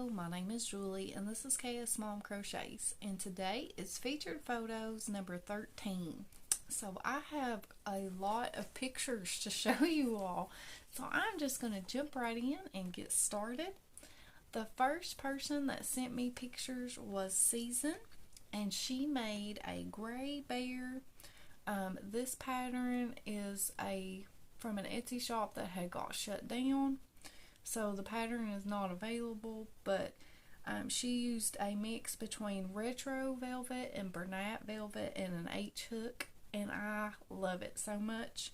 Hello, my name is Julie and this is KS Mom Crochets, and today is featured photos number 13. So I have a lot of pictures to show you all, so I'm just going to jump right in and get started. The first person that sent me pictures was Season, and she made a gray bear. This pattern is from an Etsy shop that had got shut down, so the pattern is not available, but she used a mix between retro velvet and Bernat velvet and an H hook, and I love it so much.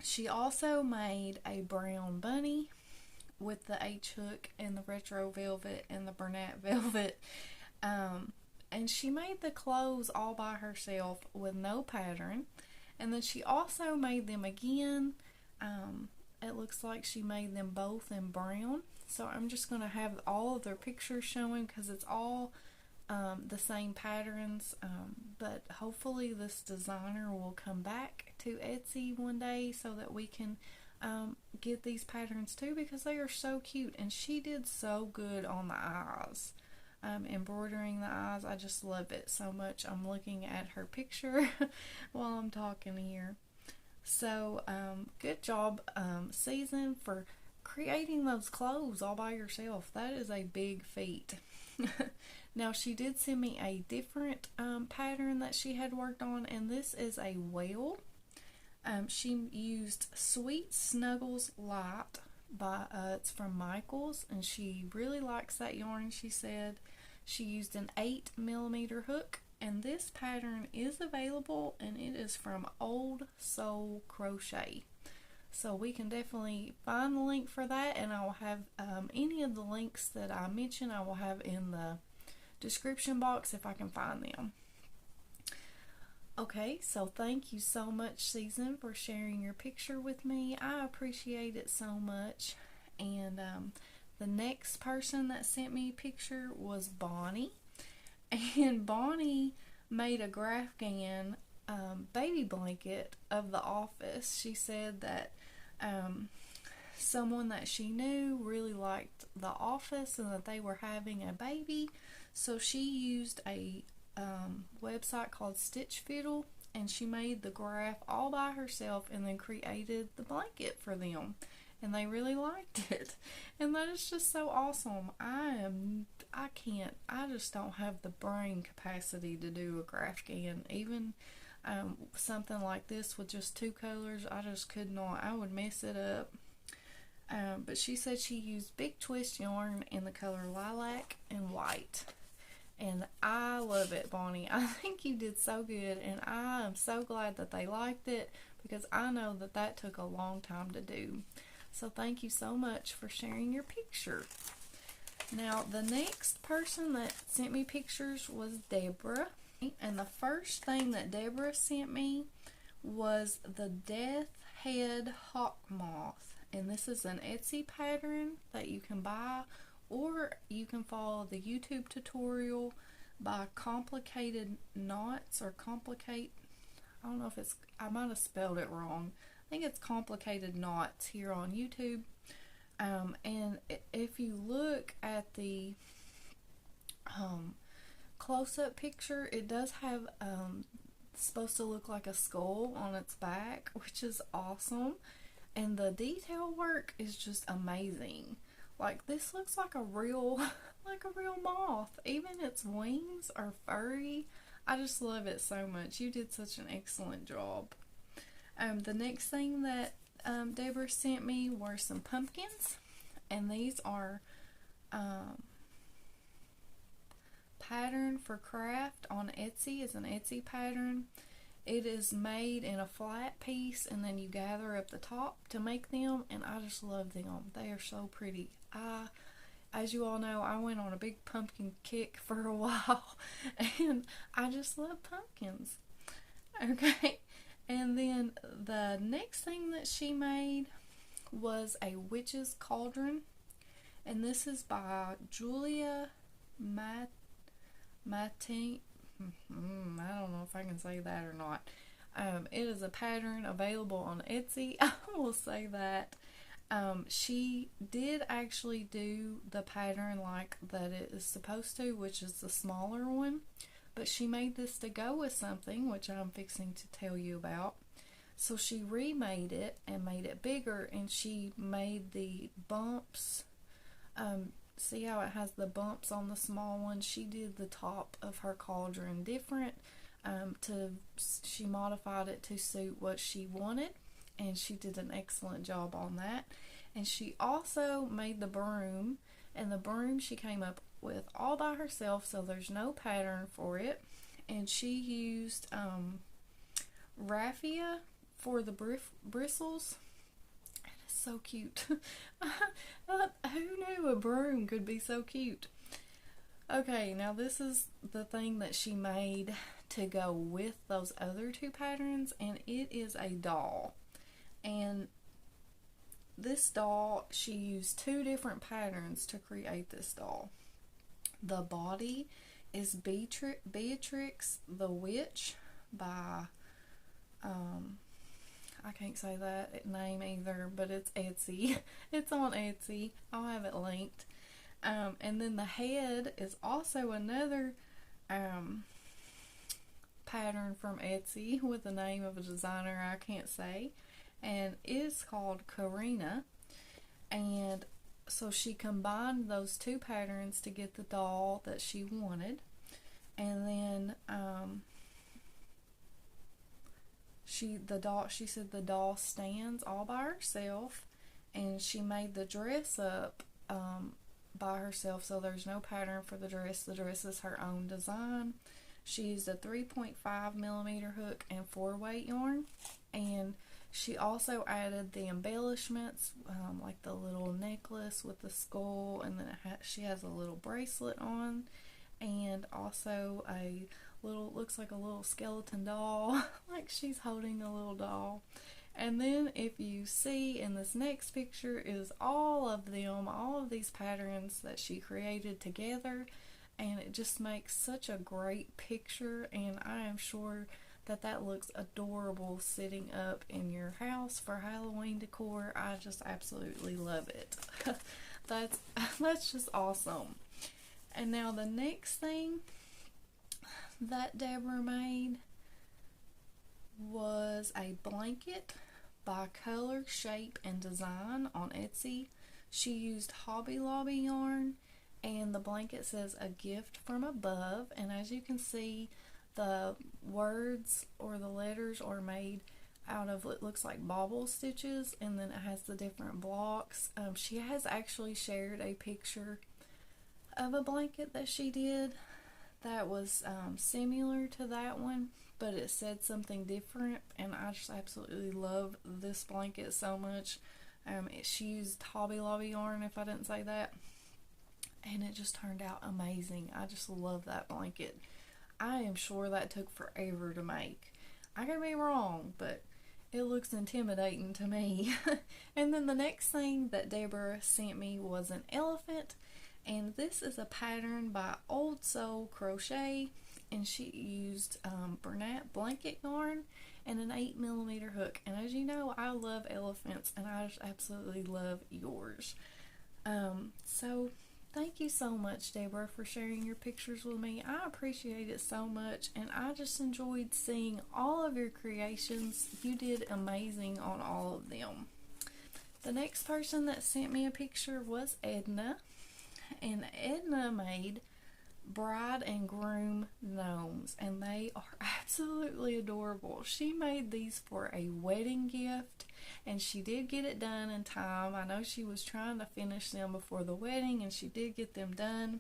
She also made a brown bunny with the H hook and the retro velvet and the Bernat velvet, and she made the clothes all by herself with no pattern. And then she also made them again. It looks like she made them both in brown, so I'm just going to have all of their pictures showing because it's all the same patterns, but hopefully this designer will come back to Etsy one day so that we can get these patterns too, because they are so cute, and she did so good on the eyes. Embroidering the eyes, I just love it so much. I'm looking at her picture while I'm talking here. So good job, Season, for creating those clothes all by yourself. That is a big feat. Now she did send me a different pattern that she had worked on, and this is a whale. She used Sweet Snuggles Light by it's from Michaels, and she really likes that yarn. She said she used an 8mm hook, and this pattern is available, and it is from Oldsoulcrochetco. So we can definitely find the link for that, and I will have any of the links that I mentioned, I will have in the description box if I can find them. Okay, so thank you so much, Season, for sharing your picture with me. I appreciate it so much. And the next person that sent me a picture was Bonnie. And Bonnie made a graphgan baby blanket of The Office. She said that someone that she knew really liked The Office and that they were having a baby. So she used a website called Stitch Fiddle, and she made the graph all by herself and then created the blanket for them, and they really liked it, and that is just so awesome. I just don't have the brain capacity to do a graphgan. Even something like this with just two colors, I just could not. I would mess it up. But she said she used Big Twist yarn in the color lilac and white. And I love it, Bonnie. I think you did so good, and I am so glad that they liked it, because I know that that took a long time to do. So thank you so much for sharing your picture. Now, the next person that sent me pictures was Deborah. And the first thing that Deborah sent me was the Death Head Hawkmoth. And this is an Etsy pattern that you can buy, or you can follow the YouTube tutorial by Complicated Knots, or I don't know if it's, I might have spelled it wrong. I think it's Complicated Knots here on YouTube. And if you look at the close-up picture, it does have supposed to look like a skull on its back, which is awesome. And the detail work is just amazing. Like, this looks like a real moth. Even its wings are furry. I just love it so much. You did such an excellent job. The next thing that Deborah sent me were some pumpkins, and these are Pattern for Craft on Etsy. Is an Etsy pattern. It is made in a flat piece, and then you gather up the top to make them, and I just love them. They are so pretty. As you all know, I went on a big pumpkin kick for a while, and I just love pumpkins. Okay, and then the next thing that she made was a witch's cauldron, and this is by Julia Matienko. I don't know if I can say that or not. It is a pattern available on Etsy. I will say that. She did actually do the pattern like that it is supposed to, which is the smaller one, but she made this to go with something, which I'm fixing to tell you about. So she remade it and made it bigger, and she made the bumps. See how it has the bumps on the small one? She did the top of her cauldron different. She modified it to suit what she wanted, and she did an excellent job on that. And she also made the broom, and the broom she came up with all by herself, so there's no pattern for it. And she used raffia for the bristles. And it's so cute. Who knew a broom could be so cute? Okay, now this is the thing that she made to go with those other two patterns, and it is a doll. And this doll, she used two different patterns to create this doll. The body is Beatrix the Witch by, I can't say that name either, but it's Etsy. It's on Etsy. I'll have it linked. And then the head is also another pattern from Etsy with the name of a designer I can't say, and it's called Karina. And so she combined those two patterns to get the doll that she wanted. And then she said the doll stands all by herself, and she made the dress up by herself, so there's no pattern for the dress. The dress is her own design. She used a 3.5mm hook and 4-weight yarn, and she also added the embellishments, like the little necklace with the skull, and then she has a little bracelet on, and also a little, looks like a little skeleton doll, like she's holding a little doll. And then if you see in this next picture is all of these patterns that she created together, and it just makes such a great picture, and I am sure that looks adorable sitting up in your house for Halloween decor. I just absolutely love it. That's just awesome. And now the next thing that Deborah made was a blanket by Color, Shape, and Design on Etsy. She used Hobby Lobby yarn, and the blanket says a gift from above, and as you can see, the words or the letters are made out of, it looks like bobble stitches, and then it has the different blocks. She has actually shared a picture of a blanket that she did that was similar to that one, but it said something different, and I just absolutely love this blanket so much. She used Hobby Lobby yarn, if I didn't say that, and it just turned out amazing. I just love that blanket. I am sure that took forever to make. I could be wrong, but it looks intimidating to me. And then the next thing that Deborah sent me was an elephant, and this is a pattern by Oldsoulcrochetco, and she used Bernat blanket yarn and an 8mm hook. And as you know, I love elephants, and I just absolutely love yours. So thank you so much, Deborah, for sharing your pictures with me. I appreciate it so much, and I just enjoyed seeing all of your creations. You did amazing on all of them. The next person that sent me a picture was Edna, and Edna made bride and groom gnomes, and they are absolutely adorable. She made these for a wedding gift, and she did get it done in time. I know she was trying to finish them before the wedding, and she did get them done.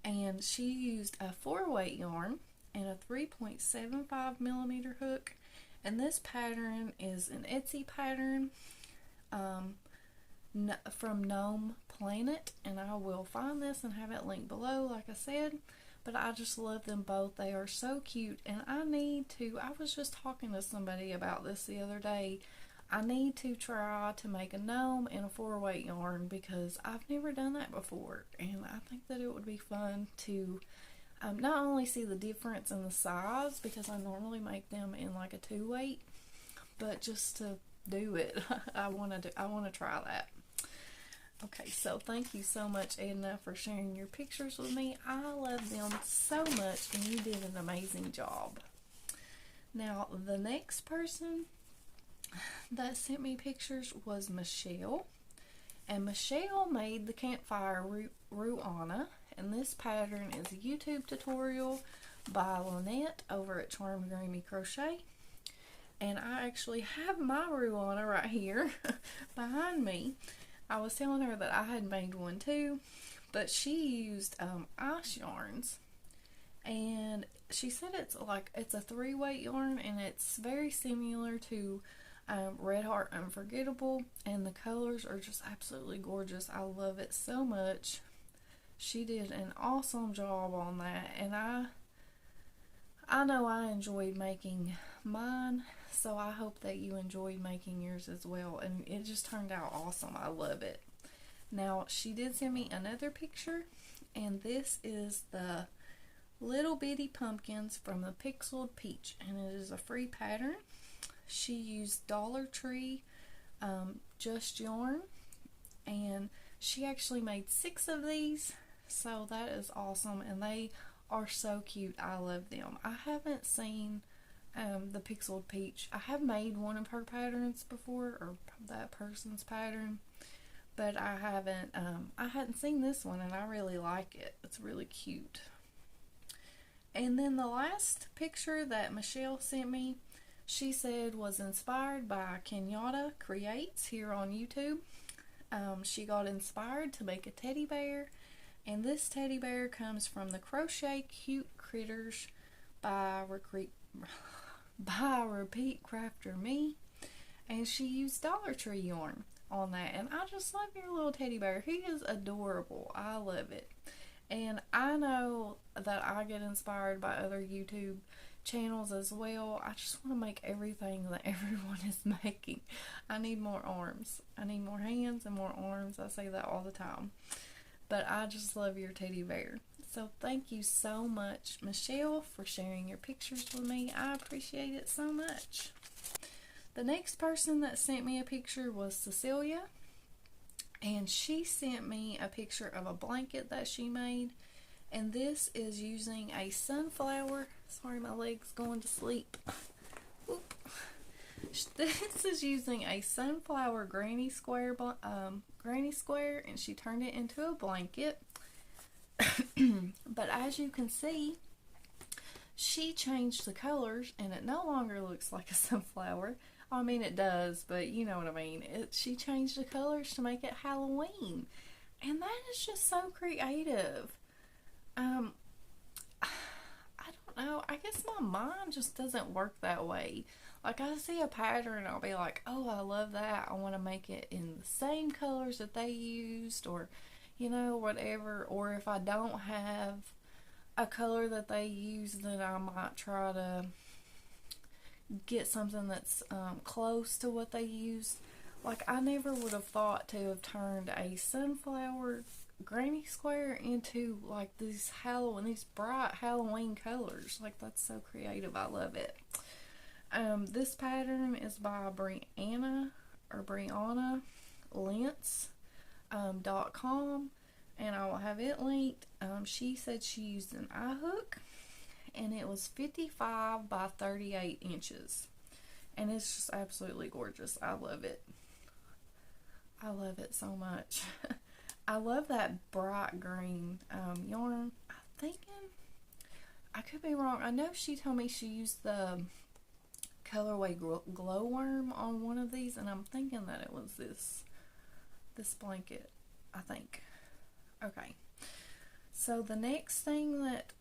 And she used a 4-weight yarn and a 3.75mm hook, and this pattern is an Etsy pattern from Gnome Planet, and I will find this and have it linked below, like I said. But I just love them both. They are so cute, and I was just talking to somebody about this the other day. I need to try to make a gnome in a 4-weight yarn, because I've never done that before, and I think that it would be fun to not only see the difference in the size, because I normally make them in like a 2-weight, but just to do it. I want to try that. Okay, so thank you so much, Edna, for sharing your pictures with me. I love them so much, and you did an amazing job. Now, the next person that sent me pictures was Michele. And Michele made the Campfire Ruana, and this pattern is a YouTube tutorial by Lynette over at Charmed Grammy Crochet. And I actually have my Ruana right here behind me. I was telling her that I had made one too, but she used ice yarns, and she said it's a 3-weight yarn, and it's very similar to Red Heart Unforgettable, and the colors are just absolutely gorgeous. I love it so much. She did an awesome job on that, and I know I enjoyed making mine, so I hope that you enjoyed making yours as well, and it just turned out awesome. I love it. Now, she did send me another picture, and this is the little bitty pumpkins from the Pixeled Peach, and it is a free pattern. She used Dollar Tree just yarn, and she actually made 6 of these, so that is awesome, and they are so cute. I love them. I haven't seen the Pixeled Peach. I have made one of her patterns before, or that person's pattern, but I hadn't seen this one, and I really like it. It's really cute. And then the last picture that Michele sent me, she said was inspired by Kenyatta Creates here on YouTube. She got inspired to make a teddy bear, and this teddy bear comes from the Crochet Cute Critters by Repeat Crafter Me, and she used Dollar Tree yarn on that, and I just love your little teddy bear. He is adorable. I love it. And I know that I get inspired by other YouTube channels as well. I just want to make everything that everyone is making. I need more arms. I need more hands and more arms. I say that all the time. But I just love your teddy bear. So thank you so much, Michele, for sharing your pictures with me. I appreciate it so much. The next person that sent me a picture was Cecilia. And she sent me a picture of a blanket that she made. And this is using a sunflower. Sorry, my leg's going to sleep. Oop. This is using a sunflower granny square, and she turned it into a blanket. But as you can see, she changed the colors, and it no longer looks like a sunflower. I mean, it does, but you know what I mean. She changed the colors to make it Halloween, and that is just so creative. I don't know. I guess my mind just doesn't work that way. Like, I see a pattern, I'll be like, oh, I love that. I want to make it in the same colors that they used, or, you know, whatever. Or if I don't have a color that they use, then I might try to get something that's close to what they use. Like, I never would have thought to have turned a sunflower granny square into like these bright Halloween colors. Like, that's so creative. I love it. This pattern is by Brianna Lentz .com, and I will have it linked. She said she used an eye hook, and it was 55 by 38 inches, and it's just absolutely gorgeous. I love it. I love it so much. I love that bright green yarn. I'm thinking, I could be wrong. I know she told me she used the colorway glowworm on one of these, and I'm thinking that it was this blanket, I think. Okay, so the next thing that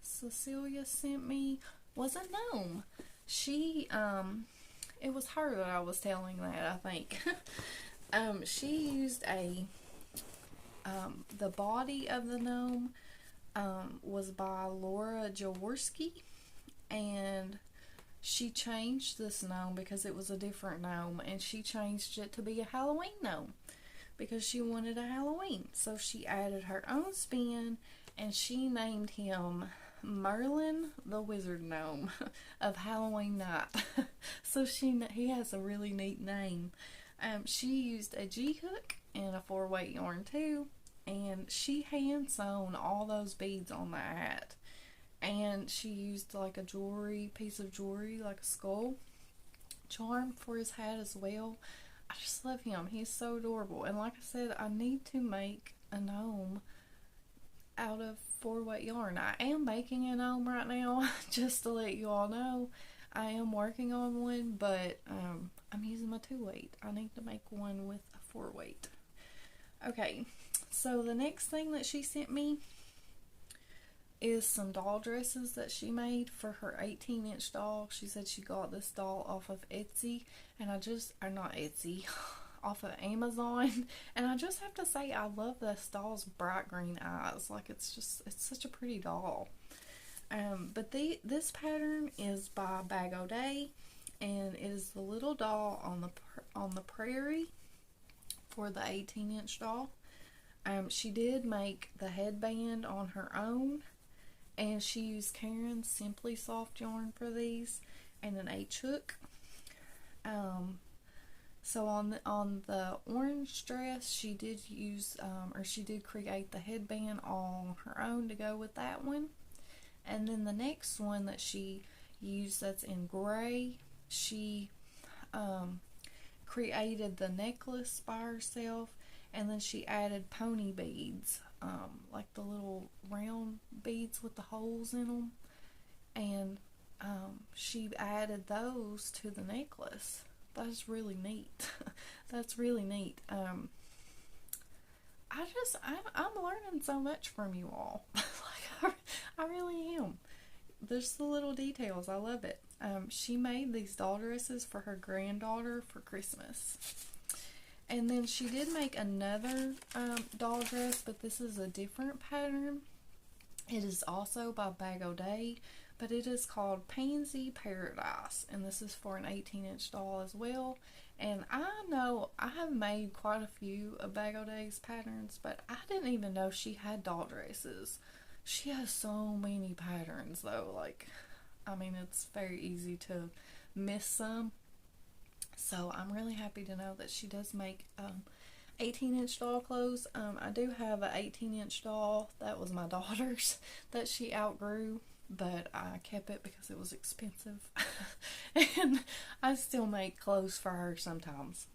Cecilia sent me was a gnome. It was her that I was telling that, I think. She used the body of the gnome was by Laura Jaworski, and she changed this gnome because it was a different gnome, and she changed it to be a Halloween gnome because she wanted a Halloween. So she added her own spin, and she named him Merlin the Wizard Gnome of Halloween Night. So he has a really neat name. She used a G-hook and a 4-weight yarn too, and she hand sewn all those beads on the hat. And she used like a piece of jewelry, like a skull charm for his hat as well. I just love him. He's so adorable. And like I said, I need to make a gnome out of 4-weight yarn. I am making a gnome right now, just to let you all know. I am working on one, but I'm using my 2-weight. I need to make one with a 4-weight. Okay, so the next thing that she sent me is some doll dresses that she made for her 18-inch doll. She said she got this doll off of Etsy, and or not Etsy, off of Amazon, and I just have to say I love this doll's bright green eyes. Like, it's such a pretty doll. But this pattern is by Bag O' Day, and it is the little doll on the prairie for the 18-inch doll. She did make the headband on her own, and she used Karen's Simply Soft yarn for these, and an H-hook. So on the orange dress, she did use, she did create the headband on her own to go with that one. And then the next one that she used, that's in gray, she created the necklace by herself, and then she added pony beads, like the little round beads with the holes in them, and she added those to the necklace. That's really neat. That's really neat. I'm learning so much from you all. Like, I really am. There's the little details. I love it. She made these doll dresses for her granddaughter for Christmas. And then she did make another doll dress, but this is a different pattern. It is also by Bag O' Day, but it is called Pansy Paradise, and this is for an 18-inch doll as well. And I know I have made quite a few of Bag O' Day's patterns, but I didn't even know she had doll dresses. She has so many patterns though. Like, I mean, it's very easy to miss some. So I'm really happy to know that she does make 18-inch doll clothes. I do have an 18-inch doll that was my daughter's that she outgrew, but I kept it because it was expensive. And I still make clothes for her sometimes.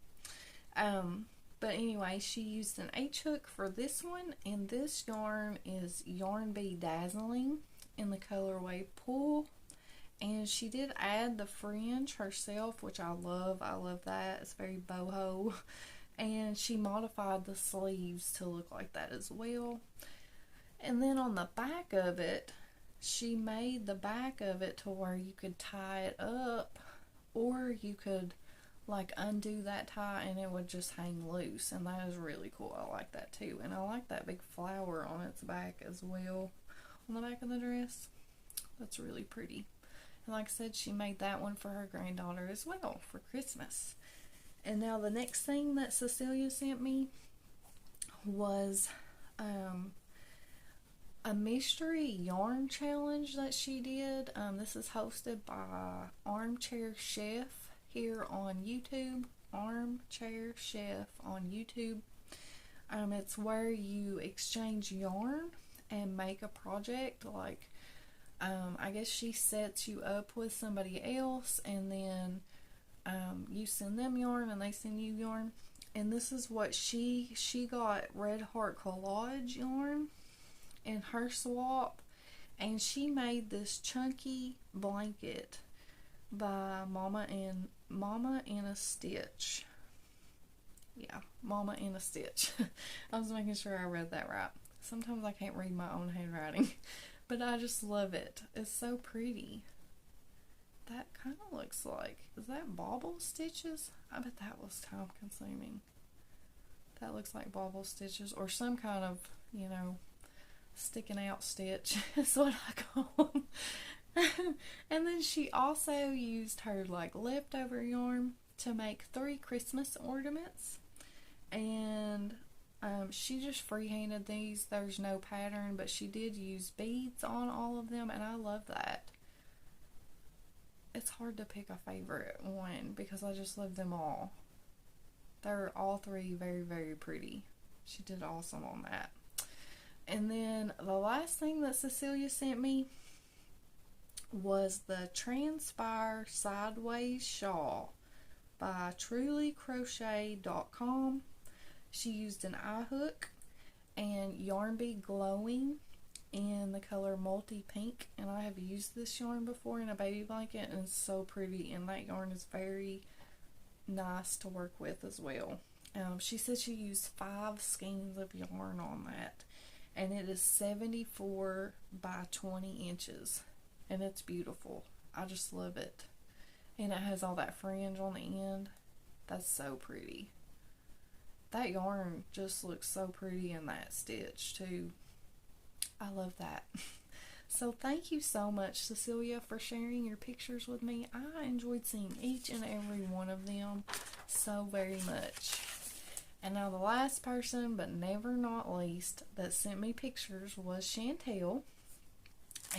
But anyway, she used an H-hook for this one, and this yarn is Yarn Bee Dazzling in the colorway Pool. And she did add the fringe herself, which I love. I love that. It's very boho. And she modified the sleeves to look like that as well. And then on the back of it, she made the back of it to where you could tie it up, or you could like undo that tie and it would just hang loose. And that is really cool. I like that too. And I like that big flower on its back as well, on the back of the dress. That's really pretty. And like I said, she made that one for her granddaughter as well for Christmas. And now the next thing that Cecilia sent me was a mystery yarn challenge that she did. This is hosted by Armchair Chef here on YouTube. Armchair Chef on YouTube. It's where you exchange yarn and make a project. Like, I guess she sets you up with somebody else, and then you send them yarn and they send you yarn. And this is what she got Red Heart Collage yarn in her swap, and she made this chunky blanket by Mama in a Stitch. Yeah, Mama in a Stitch. I was making sure I read that right. Sometimes I can't read my own handwriting. But I just love it. It's so pretty. That kind of looks like, is that bauble stitches? I bet that was time consuming. That looks like bauble stitches, or some kind of, you know, sticking out stitch is what I call them. And then she also used her like leftover yarn to make 3 Christmas ornaments. And She just freehanded these. There's no pattern, but she did use beads on all of them, and I love that. It's hard to pick a favorite one because I just love them all. They're all three very, very pretty. She did awesome on that. And then the last thing that Cecilia sent me was the Transpire Sideways Shawl by trulycrochet.com. She used an eye hook and Yarn Bee Glowing in the color Multi Pink, and I have used this yarn before in a baby blanket, and it's so pretty, and that yarn is very nice to work with as well. She said she used 5 skeins of yarn on that, and it is 74 by 20 inches, and it's beautiful. I just love it, and it has all that fringe on the end. That's so pretty. That yarn just looks so pretty in that stitch too. I love that. So thank you so much, Cecilia, for sharing your pictures with me. I enjoyed seeing each and every one of them so very much. And now the last person, but never not least, that sent me pictures was Chantel.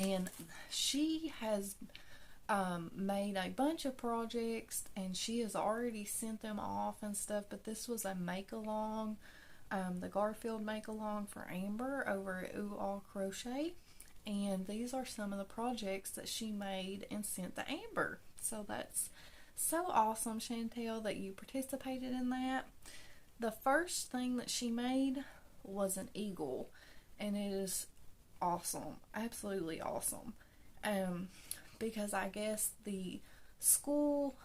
And she has made a bunch of projects, and she has already sent them off and stuff, but this was a make-along, the Garfield make-along for Amber over at Oldsoulcrochetco, and these are some of the projects that she made and sent to Amber. So that's so awesome, Chantel, that you participated in that. The first thing that she made was an eagle, and it is awesome, absolutely awesome. Because I guess the school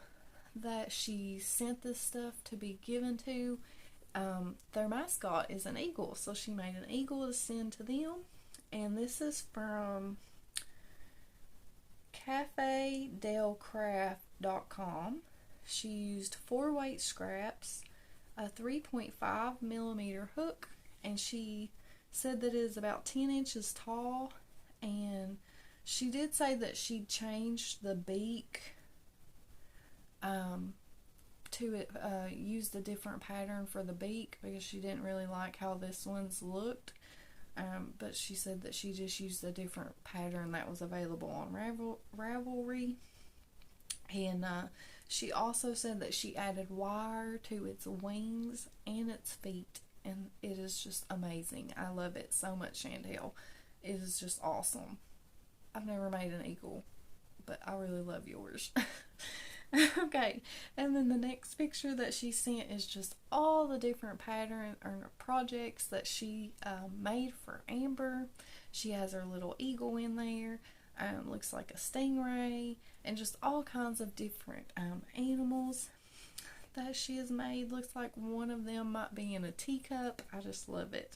that she sent this stuff to be given to, their mascot is an eagle, so she made an eagle to send to them. And this is from cafedelcraft.com. She used 4 weight scraps, a 3.5 millimeter hook, and she said that it is about 10 inches tall. And she did say that she changed the beak to it, used a different pattern for the beak because she didn't really like how this one's looked. But she said that she just used a different pattern that was available on Ravelry. And she also said that she added wire to its wings and its feet, and it is just amazing. I love it so much, Chantel. It is just awesome. I've never made an eagle, but I really love yours. Okay, and then the next picture that she sent is just all the different pattern or projects that she made for Amber. She has her little eagle in there, looks like a stingray, and just all kinds of different animals that she has made. Looks like one of them might be in a teacup. I just love it.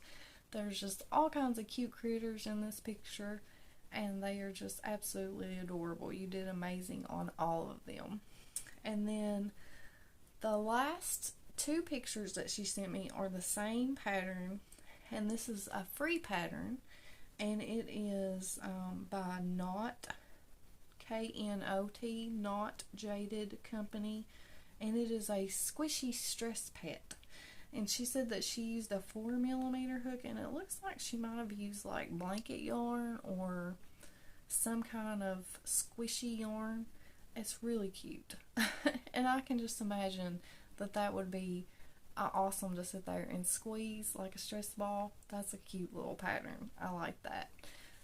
There's just all kinds of cute critters in this picture, and they are just absolutely adorable. You did amazing on all of them. And then the last 2 pictures that she sent me are the same pattern, and this is a free pattern, and it is by Knot, K-N-O-T, Knot Jaded Company, and it is a squishy stress pet. And she said that she used a 4 millimeter hook, and it looks like she might have used like blanket yarn or some kind of squishy yarn. It's really cute. And I can just imagine that that would be awesome to sit there and squeeze like a stress ball. That's a cute little pattern. I like that.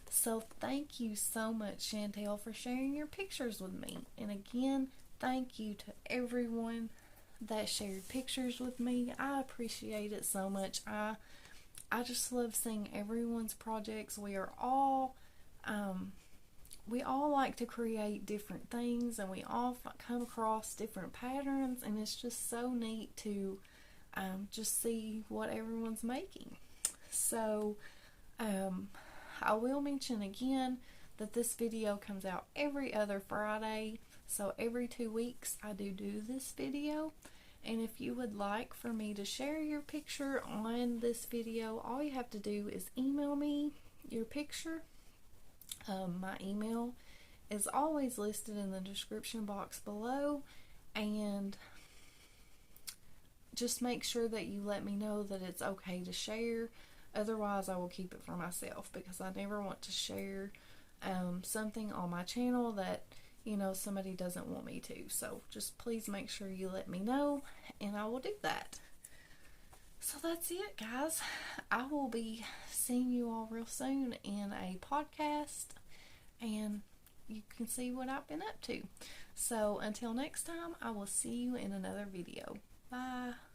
So thank you so much, Chantel, for sharing your pictures with me. And again, thank you to everyone that shared pictures with me. I appreciate it so much. I just love seeing everyone's projects. We all like to create different things, and we all come across different patterns, and it's just so neat to just see what everyone's making. So I will mention again that this video comes out every other Friday, so every 2 weeks I do this video. And if you would like for me to share your picture on this video, all you have to do is email me your picture. My email is always listed in the description box below, and just make sure that you let me know that it's okay to share. Otherwise, I will keep it for myself, because I never want to share something on my channel that, you know, somebody doesn't want me to. So just please make sure you let me know, and I will do that. So that's it, guys. I will be seeing you all real soon in a podcast, and you can see what I've been up to. So until next time, I will see you in another video. Bye.